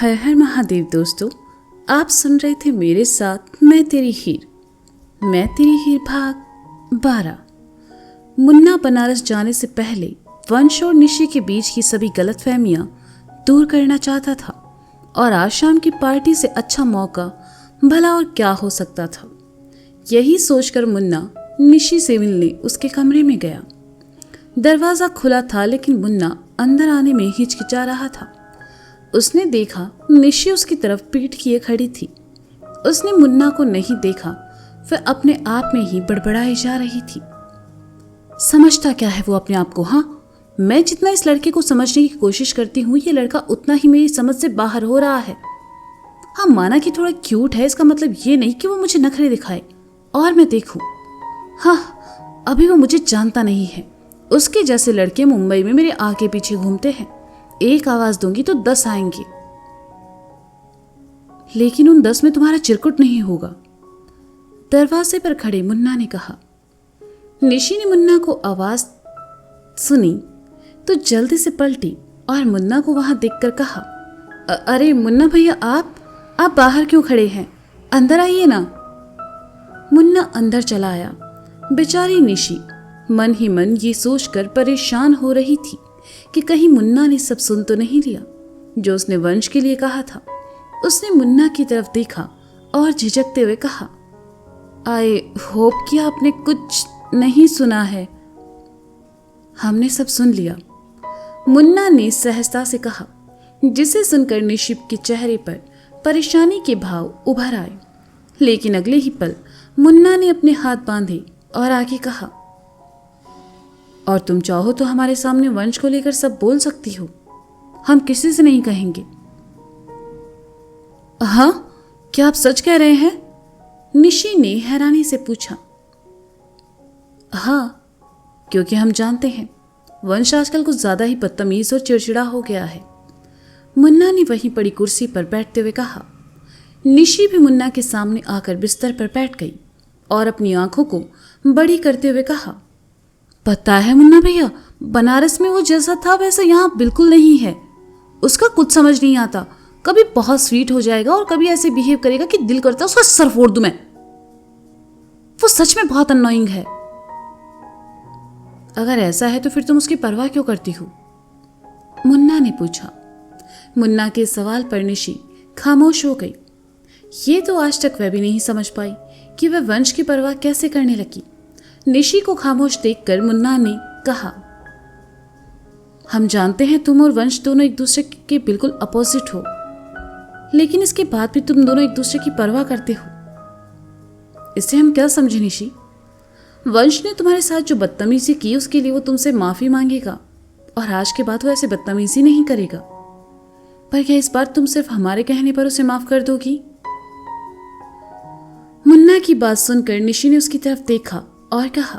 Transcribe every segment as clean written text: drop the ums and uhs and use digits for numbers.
हर हर महादेव दोस्तों, आप सुन रहे थे मेरे साथ मैं तेरी हीर भाग 12। मुन्ना बनारस जाने से पहले वंश और निशी के बीच की सभी गलतफहमियां दूर करना चाहता था और आज शाम की पार्टी से अच्छा मौका भला और क्या हो सकता था। यही सोचकर मुन्ना निशी से मिलने उसके कमरे में गया। दरवाज़ा खुला था लेकिन मुन्ना अंदर आने में हिचकिचा रहा था। उसने देखा निशी उसकी तरफ पीठ किए खड़ी थी। उसने मुन्ना को नहीं देखा, वह अपने आप में ही बड़बड़ाई जा रही थी। समझता क्या है वो अपने आप को? हाँ, मैं जितना इस लड़के को समझने की कोशिश करती हूँ ये लड़का उतना ही मेरी समझ से बाहर हो रहा है। हाँ, माना कि थोड़ा क्यूट है, इसका मतलब ये नहीं कि वो मुझे नखरे दिखाए और मैं देखूं। हाँ, अभी वो मुझे जानता नहीं है। उसके जैसे लड़के मुंबई में मेरे आगे पीछे घूमते हैं। एक आवाज दूंगी तो 10 आएंगे, लेकिन उन 10 में तुम्हारा चिरकुट नहीं होगा। दरवाजे पर खड़े मुन्ना ने कहा। निशी ने मुन्ना को आवाज सुनी तो जल्दी से पलटी और मुन्ना को वहां देखकर कहा, अरे मुन्ना भैया, आप बाहर क्यों खड़े हैं? अंदर आइए ना। मुन्ना अंदर चला आया। बेचारी निशी मन ही मन ये सोचकर परेशान हो रही थी कि कहीं मुन्ना ने सब सुन तो नहीं लिया जो उसने वंश के लिए कहा था। उसने मुन्ना की तरफ देखा और झिझकते हुए कहा, आई होप कि आपने कुछ नहीं सुना है। हमने सब सुन लिया, मुन्ना ने सहजता से कहा, जिसे सुनकर निशी के चेहरे पर परेशानी के भाव उभर आए। लेकिन अगले ही पल मुन्ना ने अपने हाथ बांधे और आगे कहा, और तुम चाहो तो हमारे सामने वंश को लेकर सब बोल सकती हो, हम किसी से नहीं कहेंगे। हाँ, क्या आप सच कह रहे हैं? निशी ने हैरानी से पूछा। हाँ, क्योंकि हम जानते हैं वंश आजकल कुछ ज्यादा ही बदतमीज और चिड़चिड़ा हो गया है। मुन्ना ने वहीं पड़ी कुर्सी पर बैठते हुए कहा। निशी भी मुन्ना के सामने आकर बिस्तर पर बैठ गई और अपनी आंखों को बड़ी करते हुए कहा, पता है मुन्ना भैया, बनारस में वो जैसा था वैसा यहाँ बिल्कुल नहीं है। उसका कुछ समझ नहीं आता, कभी बहुत स्वीट हो जाएगा और कभी ऐसे बिहेव करेगा कि दिल करता है उसका सर फोड़ दूं मैं। वो सच में बहुत अननोइंग है। अगर ऐसा है तो फिर तुम उसकी परवाह क्यों करती हो? मुन्ना ने पूछा। मुन्ना के सवाल पर निशी खामोश हो गई। ये तो आज तक वह भी नहीं समझ पाई कि वह वंश की परवाह कैसे करने लगी। निशी को खामोश देखकर मुन्ना ने कहा, हम जानते हैं तुम और वंश दोनों एक दूसरे के बिल्कुल अपोजिट हो, लेकिन इसके बाद भी तुम दोनों एक दूसरे की परवाह करते हो। इसे हम क्या समझे निशी? वंश ने तुम्हारे साथ जो बदतमीजी की उसके लिए वो तुमसे माफी मांगेगा और आज के बाद वो ऐसे बदतमीजी नहीं करेगा। पर क्या इस बार तुम सिर्फ हमारे कहने पर उसे माफ कर दोगी? मुन्ना की बात सुनकर निशी ने उसकी तरफ देखा और कहा,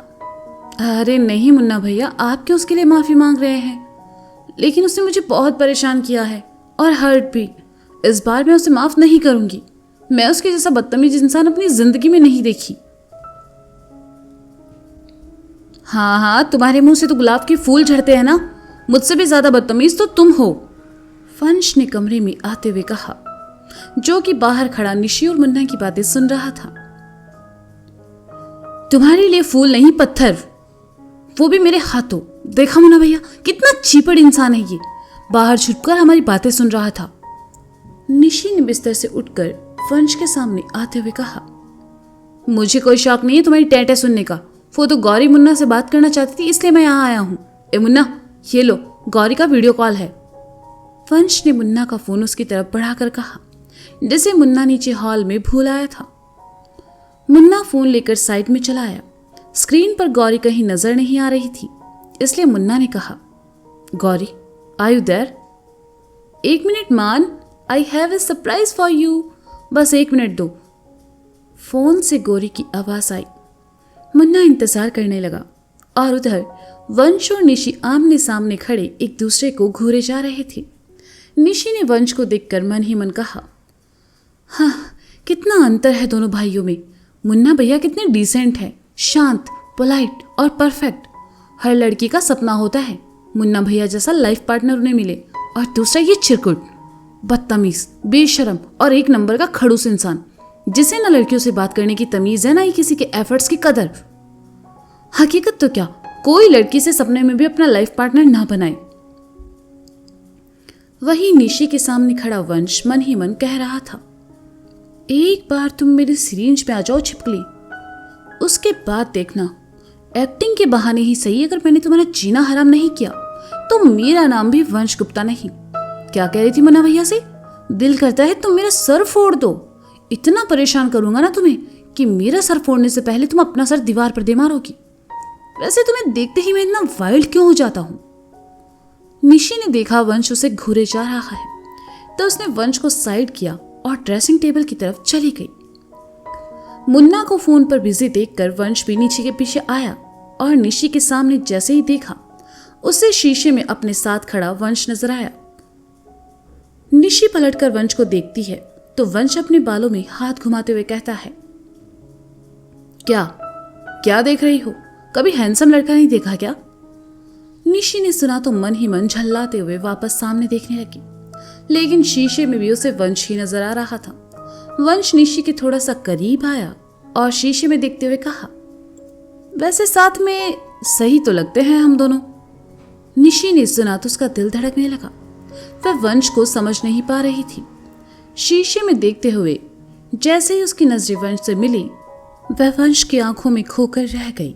अरे नहीं मुन्ना भैया, आप क्यों उसके लिए माफी मांग रहे हैं? लेकिन उसने मुझे बहुत परेशान किया है और हर्ट भी। इस बार मैं उसे माफ नहीं करूंगी। मैं उसके जैसा बदतमीज इंसान अपनी जिंदगी में नहीं देखी। हाँ, तुम्हारे मुंह से तो गुलाब के फूल झड़ते हैं ना। मुझसे भी ज्यादा बदतमीज तो तुम हो, वंश ने कमरे में आते हुए कहा, जो कि बाहर खड़ा निशी और मुन्ना की बातें सुन रहा था। तुम्हारे लिए फूल नहीं पत्थर, वो भी मेरे हाथों। देखा मुन्ना भैया, कितना चीपड़ इंसान है ये, बाहर छुपकर हमारी बातें सुन रहा था। निशी ने बिस्तर से उठकर वंश के सामने आते हुए कहा, मुझे कोई शौक नहीं है तुम्हारी टेंटे सुनने का। वो तो गौरी मुन्ना से बात करना चाहती थी, इसलिए मैं यहाँ आया हूँ। ए मुन्ना, ये लो, गौरी का वीडियो कॉल है। वंश ने मुन्ना का फोन उसकी तरफ बढ़ाकर कहा, जिसे मुन्ना नीचे हॉल में भूल आया था। मुन्ना फोन लेकर साइड में चला आया। स्क्रीन पर गौरी कहीं नजर नहीं आ रही थी, इसलिए मुन्ना ने कहा, Gauri, are you there? 1 minute man, I have a surprise for you. बस 1 मिनट दो। फोन से गौरी की आवाज आई। मुन्ना इंतजार करने लगा और उधर वंश और निशी आमने सामने खड़े एक दूसरे को घूरे जा रहे थे। निशी ने वंश को देखकर मन ही मन कहा, हाँ, कितना अंतर है दोनों भाइयों में। मुन्ना भैया कितने डिसेंट है, शांत, पोलाइट और परफेक्ट। हर लड़की का सपना होता है मुन्ना भैया जैसा लाइफ पार्टनर उन्हें मिले, और दूसरा ये चिरकुट, बदतमीज, बेशरम और एक नंबर का खड़ूस इंसान, जिसे ना लड़कियों से बात करने की तमीज है ना ही किसी के एफर्ट्स की कदर। हकीकत तो क्या, कोई लड़की से सपने में भी अपना लाइफ पार्टनर ना बनाए। वही निशी के सामने खड़ा वंश मन ही मन कह रहा था, एक बार तुम मेरी सिरिंज पे आ जाओ छिपकली, उसके बाद देखना, एक्टिंग के बहाने ही सही, अगर मैंने तुम्हारा जीना हराम नहीं किया तो मेरा नाम भी वंश गुप्ता नहीं। क्या कह रही थी मुन्ना भैया से? दिल करता है तुम मेरा सर फोड़ दो, इतना परेशान करूंगा ना तुम्हें कि मेरा सर फोड़ने से पहले तुम अपना सर दीवार पर दे मारोगी। वैसे तुम्हें देखते ही मैं इतना वाइल्ड क्यों हो जाता हूं? निशी ने देखा वंश उसे घूरे जा रहा है तो उसने वंश को साइड किया और ड्रेसिंग टेबल की तरफ चली गई। मुन्ना को फोन पर बिजी देखकर वंश भी निशी के पीछे आया और निशी के सामने जैसे ही देखा उसे शीशे में अपने साथ खड़ा वंश नजर आया। निशी पलटकर वंश को देखती है तो वंश अपने बालों में हाथ घुमाते हुए कहता है, क्या क्या देख रही हो? कभी हैंडसम लड़का नहीं देखा क्या? निशी ने सुना तो मन ही मन झल्लाते हुए वापस सामने देखने लगी, लेकिन शीशे में भी उसे वंश ही नजर आ रहा था। वंश निशी के थोड़ा सा करीब आया और शीशे में देखते हुए कहा, वैसे साथ में सही तो लगते हैं हम दोनों। निशी ने सुना तो उसका दिल धड़कने लगा। वह वंश को समझ नहीं पा रही थी। शीशे में देखते हुए जैसे ही उसकी नजरें वंश से मिली, वह वंश की आंखों में खोकर रह गई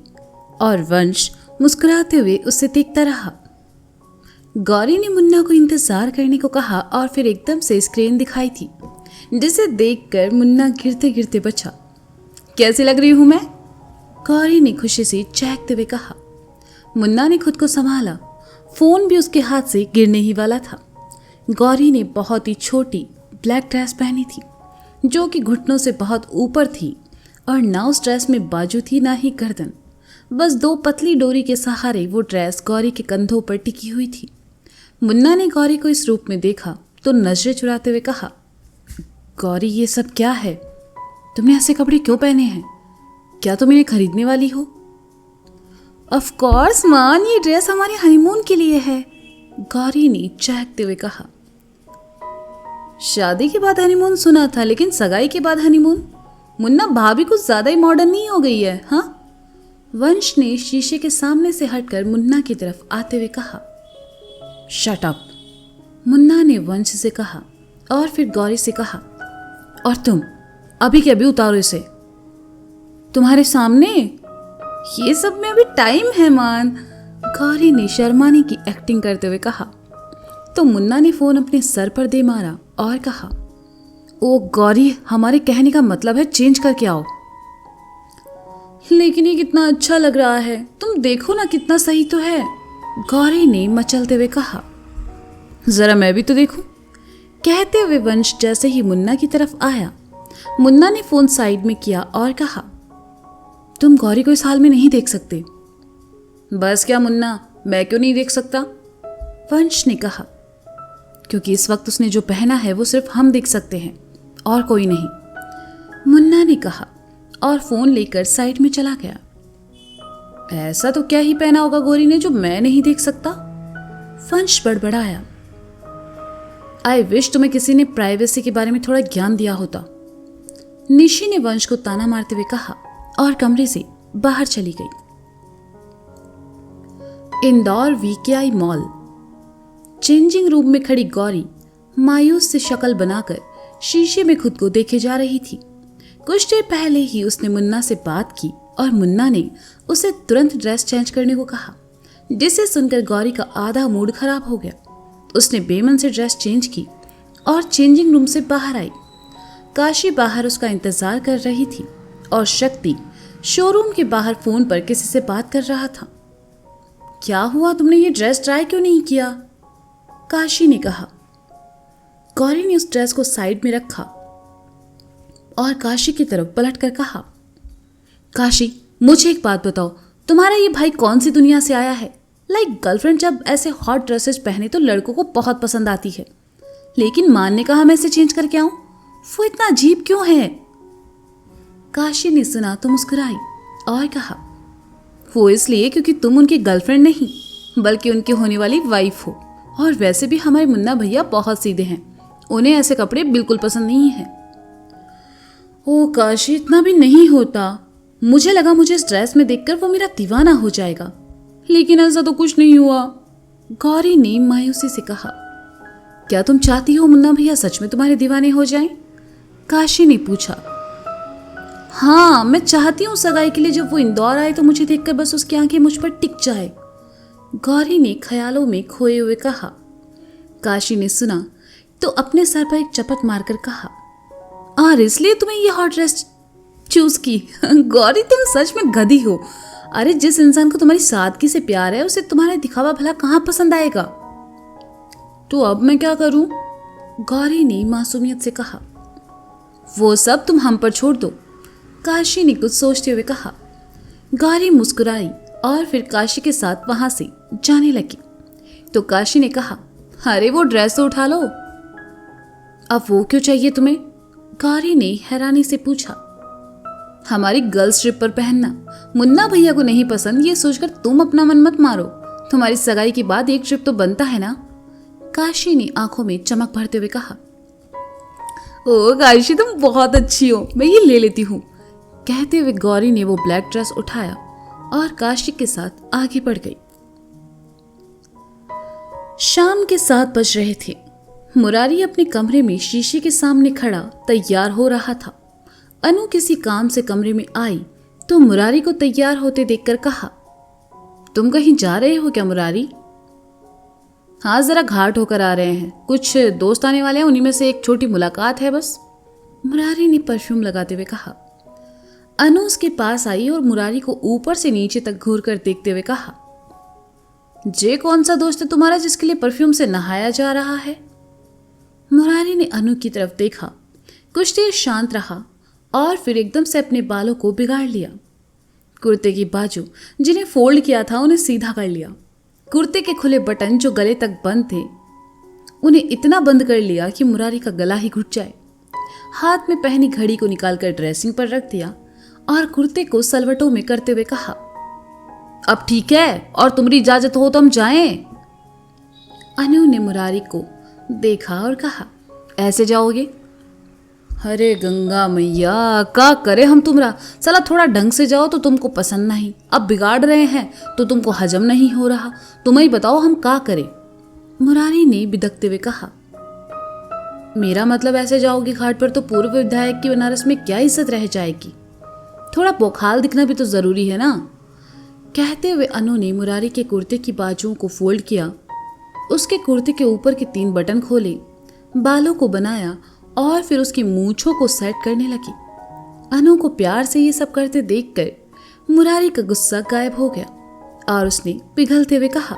और वंश मुस्कुराते हुए उसे देखता रहा। गौरी ने मुन्ना को इंतजार करने को कहा और फिर एकदम से स्क्रीन दिखाई थी, जिसे देखकर मुन्ना गिरते गिरते बचा। कैसी लग रही हूं मैं? गौरी ने खुशी से चहकते हुए कहा। मुन्ना ने खुद को संभाला, फोन भी उसके हाथ से गिरने ही वाला था। गौरी ने बहुत ही छोटी ब्लैक ड्रेस पहनी थी जो कि घुटनों से बहुत ऊपर थी और ना उस ड्रेस में बाजू थी ना ही गर्दन, बस दो पतली डोरी के सहारे वो ड्रेस गौरी के कंधों पर टिकी हुई थी। मुन्ना ने गौरी को इस रूप में देखा तो नजरें चुराते हुए कहा, गौरी ये सब क्या है? तुमने ऐसे कपड़े क्यों पहने हैं? क्या तुम इन्हें खरीदने वाली हो? ऑफ कोर्स मान, ये ड्रेस हमारे हनीमून के लिए है, गौरी ने चहकते हुए कहा। शादी के बाद हनीमून सुना था, लेकिन सगाई के बाद हनीमून? मुन्ना भाभी कुछ ज्यादा ही मॉडर्न नहीं हो गई है? हाँ, वंश ने शीशे के सामने से हटकर मुन्ना की तरफ आते हुए कहा। शट अप, मुन्ना ने वंश से कहा और फिर गौरी से कहा, और तुम अभी के अभी उतारो इसे। तुम्हारे सामने? ये सब में अभी टाइम है मान, गौरी ने शर्माने की एक्टिंग करते हुए कहा। तो मुन्ना ने फोन अपने सर पर दे मारा और कहा, ओ गौरी, हमारे कहने का मतलब है चेंज करके आओ। लेकिन ये कितना अच्छा लग रहा है, तुम देखो ना कितना सही तो है, गौरी ने मचलते हुए कहा। जरा मैं भी तो देखूं, कहते हुए वंश जैसे ही मुन्ना की तरफ आया, मुन्ना ने फोन साइड में किया और कहा, तुम गौरी को इस हाल में नहीं देख सकते। बस क्या मुन्ना, मैं क्यों नहीं देख सकता? वंश ने कहा, क्योंकि इस वक्त उसने जो पहना है वो सिर्फ हम देख सकते हैं और कोई नहीं, मुन्ना ने कहा और फोन लेकर साइड में चला गया। ऐसा तो क्या ही पहना होगा गौरी ने जो मैं नहीं देख सकता? वंश बड़बड़ाया। आई विश तुम्हें किसी ने प्राइवेसी के बारे में थोड़ा ज्ञान दिया होता, निशी ने वंश को ताना मारते हुए कहा और कमरे से बाहर चली गई। Indore VKI mall. Changing room में खड़ी गौरी मायूस से शक्ल बनाकर शीशे में खुद को देखे जा रही थी। कुछ देर पहले ही उसने मुन्ना से बात की और मुन्ना ने उसे तुरंत ड्रेस चेंज करने को कहा, जिसे सुनकर गौरी का आधा मूड खराब हो गया। उसने बेमन से ड्रेस चेंज की और चेंजिंग रूम से बाहर आई। काशी बाहर उसका इंतजार कर रही थी और शक्ति शोरूम के बाहर फोन पर किसी से बात कर रहा था। क्या हुआ, तुमने ये ड्रेस ट्राई क्यों नहीं किया? काशी ने कहा। गौरी ने उस ड्रेस को साइड में रखा और काशी की तरफ पलटकर कहा, काशी मुझे एक बात बताओ, तुम्हारा ये भाई कौन सी दुनिया से आया है? गर्लफ्रेंड जब ऐसे हॉट ड्रेसेस पहने तो लड़कों को बहुत पसंद आती है, लेकिन मान ने कहा मैं इसे चेंज करके आऊं, वो इतना अजीब क्यों है? काशी ने सुना तो मुस्कुराई और कहा, वो इसलिए क्योंकि तुम उनकी गर्लफ्रेंड नहीं बल्कि उनकी होने वाली वाइफ हो, और वैसे भी हमारे मुन्ना भैया बहुत सीधे हैं उन्हें ऐसे कपड़े बिल्कुल पसंद नहीं है। ओ काश इतना भी नहीं होता। मुझे लगा मुझे इस ड्रेस में देखकर वो मेरा दीवाना हो जाएगा, लेकिन ऐसा तो कुछ नहीं हुआ। गौरी ने मायूसी से कहा। क्या तुम चाहती हो मुन्ना भैया सच में तुम्हारे दीवाने हो जाएं? काशी ने पूछा। हाँ, मैं चाहती हूँ सगाई के लिए जब वो इंदौर आए तो मुझे देखकर बस उसकी आंखें मुझ पर टिक जाए। गौरी ने ख्यालों में खोए हुए कहा। काशी ने सुना तो अपने सर पर एक चपट मारकर कहा, और इसलिए तुम्हें ये हॉट ड्रेस चूज की? गौरी तुम सच में गधी हो। अरे जिस इंसान को तुम्हारी सादगी से प्यार है उसे तुम्हारा दिखावा भला कहाँ पसंद आएगा? तो अब मैं क्या करूं? गौरी ने मासूमियत से कहा। वो सब तुम हम पर छोड़ दो, काशी ने कुछ सोचते हुए कहा। गौरी मुस्कुराई और फिर काशी के साथ वहां से जाने लगी। तो काशी ने कहा, अरे वो ड्रेस तो उठा लो। अब वो क्यों चाहिए तुम्हें? गौरी ने हैरानी से पूछा। हमारी गर्ल्स ट्रिप पर पहनना। मुन्ना भैया को नहीं पसंद ये सोचकर तुम अपना मन मत मारो। तुम्हारी सगाई के बाद एक ट्रिप तो बनता है ना? काशी ने आंखों में चमक भरते हुए कहा। ओ काशी तुम बहुत अच्छी हो, मैं ये ले लेती हूँ। कहते हुए गौरी ने वो ब्लैक ड्रेस उठाया और काशी के साथ आगे बढ़ गई। शाम के 7 बज रहे थे। मुरारी अपने कमरे में शीशे के सामने खड़ा तैयार हो रहा था। अनु किसी काम से कमरे में आई तो मुरारी को तैयार होते देखकर कहा, तुम कहीं जा रहे हो क्या मुरारी? हाँ, जरा घाट होकर आ रहे हैं, कुछ दोस्त आने वाले हैं, उन्हीं में से एक छोटी मुलाकात है बस। मुरारी ने परफ्यूम लगाते हुए कहा। अनु उसके पास आई और मुरारी को ऊपर से नीचे तक घूर कर देखते हुए कहा, जे कौन सा दोस्त है तुम्हारा जिसके लिए परफ्यूम से नहाया जा रहा है? मुरारी ने अनु की तरफ देखा, कुछ देर शांत रहा और फिर एकदम से अपने बालों को बिगाड़ लिया। कुर्ते की बाजू जिन्हें फोल्ड किया था उन्हें सीधा कर लिया। कुर्ते के खुले बटन जो गले तक बंद थे उन्हें इतना बंद कर लिया कि मुरारी का गला ही घुट जाए। हाथ में पहनी घड़ी को निकालकर ड्रेसिंग पर रख दिया और कुर्ते को सलवटों में करते हुए कहा, अब ठीक है और तुम्हारी इजाजत हो तो हम जाएं। अनु ने मुरारी को देखा और कहा, ऐसे जाओगे? अरे गंगा मैया, का करे हम तुमरा। साला थोड़ा ढंग से जाओ तो तुमको पसंद नहीं, अब बिगाड़ रहे हैं तो तुमको हजम नहीं हो रहा। तुम ही बताओ हम का करें? मुरारी ने बिदकते हुए कहा। मेरा मतलब ऐसे जाओगी घाट पर तो पूर्व विधायक की बनारस में क्या इज्जत रह जाएगी? थोड़ा बौखाल दिखना भी तो जरूरी है ना। कहते हुए अनु ने मुरारी के कुर्ते की बाजुओं को फोल्ड किया, उसके कुर्ते के ऊपर के 3 बटन खोले, बालों को बनाया और फिर उसकी मूंछों को सेट करने लगी। अनु को प्यार से ये सब करते देखकर मुरारी का गुस्सा गायब हो गया और उसने पिघलते हुए कहा,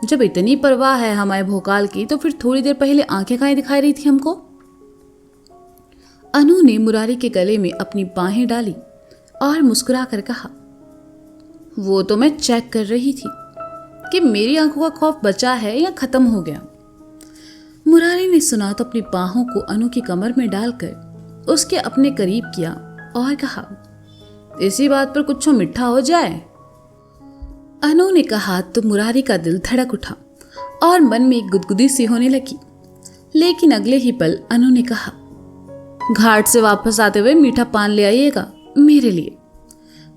जब इतनी परवाह है हमारे भोकाल की तो फिर थोड़ी देर पहले आंखें काहे दिखाई रही थी हमको? अनु ने मुरारी के गले में अपनी बाहें डाली और मुस्कुरा कर कहा, वो तो मैं चेक कर रही थी कि मेरी आंखों का खौफ बचा है या खत्म हो गया। मुरारी ने सुना तो अपनी बाहों को अनु की कमर में डालकर उसके अपने करीब किया और कहा, इसी बात पर कुछ मिठा हो जाए। अनु ने कहा तो मुरारी का दिल धड़क उठा और मन में एक गुदगुदी सी होने लगी। लेकिन अगले ही पल अनु ने कहा, घाट से वापस आते हुए मीठा पान ले आइएगा मेरे लिए।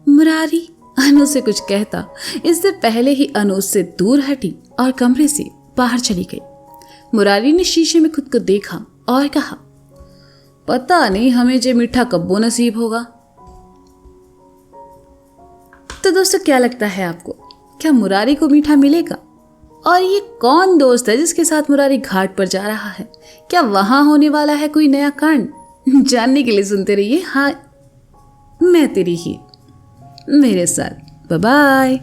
मुरारी अनु से कुछ कहता इससे पहले ही अनु उससे दूर हटी और कमरे से बाहर चली गई। मुरारी ने शीशे में खुद को देखा और कहा, पता नहीं हमें जे मीठा कब्बो नसीब होगा। तो दोस्तों क्या लगता है आपको, क्या मुरारी को मीठा मिलेगा? और ये कौन दोस्त है जिसके साथ मुरारी घाट पर जा रहा है? क्या वहां होने वाला है कोई नया कांड? जानने के लिए सुनते रहिए हाँ मैं तेरी ही मेरे साथ। Bye bye.